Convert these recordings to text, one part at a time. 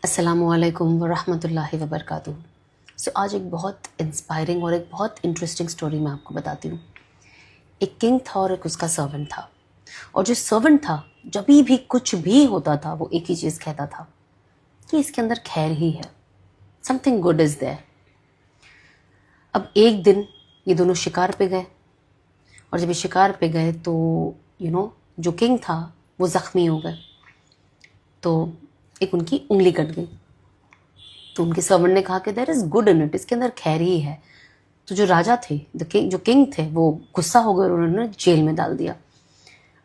अस्सलामु अलैकुम वरहमतुल्लाहि वबरकातुहू। सो आज एक बहुत इंस्पायरिंग और एक बहुत इंटरेस्टिंग स्टोरी मैं आपको बताती हूँ। एक किंग था और एक उसका सर्वेंट था, और जो सर्वेंट था जब भी कुछ भी होता था वो एक ही चीज़ कहता था कि इसके अंदर खैर ही है, समथिंग गुड इज़ देयर। अब एक दिन ये दोनों शिकार पे गए, और जब ये शिकार पे गए तो जो किंग था वो ज़ख्मी हो गए, तो एक उनकी उंगली कट गई। तो उनके सर्वेंट ने कहा कि there is good in it, इसके अंदर खैर ही है। तो जो राजा थे, जो किंग थे, वो गुस्सा हो गए और उन्होंने जेल में डाल दिया।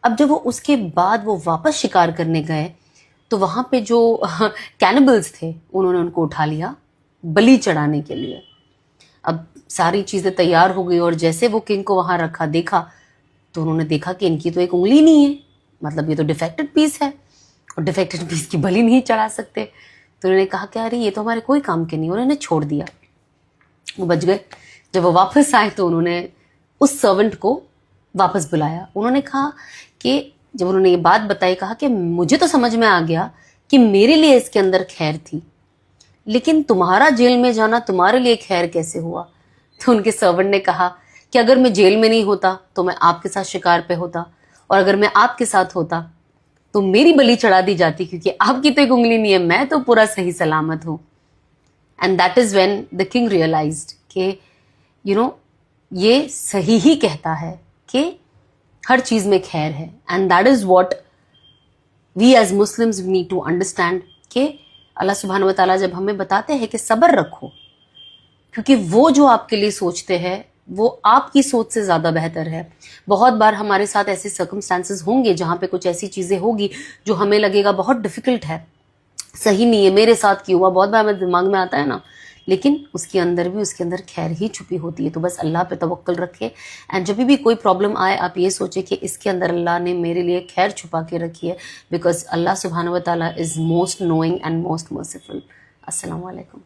अब जब वो उसके बाद वो वापस शिकार करने गए तो वहां पे जो कैनिबल्स थे उन्होंने उनको उठा लिया बलि चढ़ाने के लिए। अब सारी चीजें तैयार हो गई, और जैसे वो किंग को वहां रखा देखा तो उन्होंने देखा कि इनकी तो एक उंगली नहीं है, मतलब ये तो डिफेक्टेड पीस है, और डिफेक्टेड पीस की बलि नहीं चढ़ा सकते। तो उन्होंने कहा कि अरे ये तो हमारे कोई काम के नहीं, उन्होंने छोड़ दिया, वो बच गए। जब वो वापस आए तो उन्होंने उस सर्वेंट को वापस बुलाया। उन्होंने कहा कि जब उन्होंने ये बात बताई, कहा कि मुझे तो समझ में आ गया कि मेरे लिए इसके अंदर खैर थी, लेकिन तुम्हारा जेल में जाना तुम्हारे लिए खैर कैसे हुआ? तो उनके सर्वेंट ने कहा कि अगर मैं जेल में नहीं होता तो मैं आपके साथ शिकार पे होता, और अगर मैं आपके साथ होता तो मेरी बलि चढ़ा दी जाती, क्योंकि आपकी तो एक उंगली नहीं है, मैं तो पूरा सही सलामत हूं। And that is when the king realized कि ये सही ही कहता है कि हर चीज में खैर है। And that is what we as Muslims need to understand कि अल्लाह सुब्हानहू व तआला जब हमें बताते हैं कि सब्र रखो, क्योंकि वो जो आपके लिए सोचते हैं वो आपकी सोच से ज़्यादा बेहतर है। बहुत बार हमारे साथ ऐसे सर्कमस्टांसेस होंगे जहाँ पे कुछ ऐसी चीज़ें होगी जो हमें लगेगा बहुत डिफ़िकल्ट है, सही नहीं है, मेरे साथ क्यों हुआ, बहुत बार हमारे दिमाग में आता है ना, लेकिन उसके अंदर खैर ही छुपी होती है। तो बस अल्लाह पे तवक्कल रखे, एंड जब भी कोई प्रॉब्लम आए आप ये सोचे कि इसके अंदर अल्लाह ने मेरे लिए खैर छुपा के रखी है, बिकॉज अल्लाह सुब्हानहू व तआला is most knowing and most merciful. अस्सलामु अलैकुम।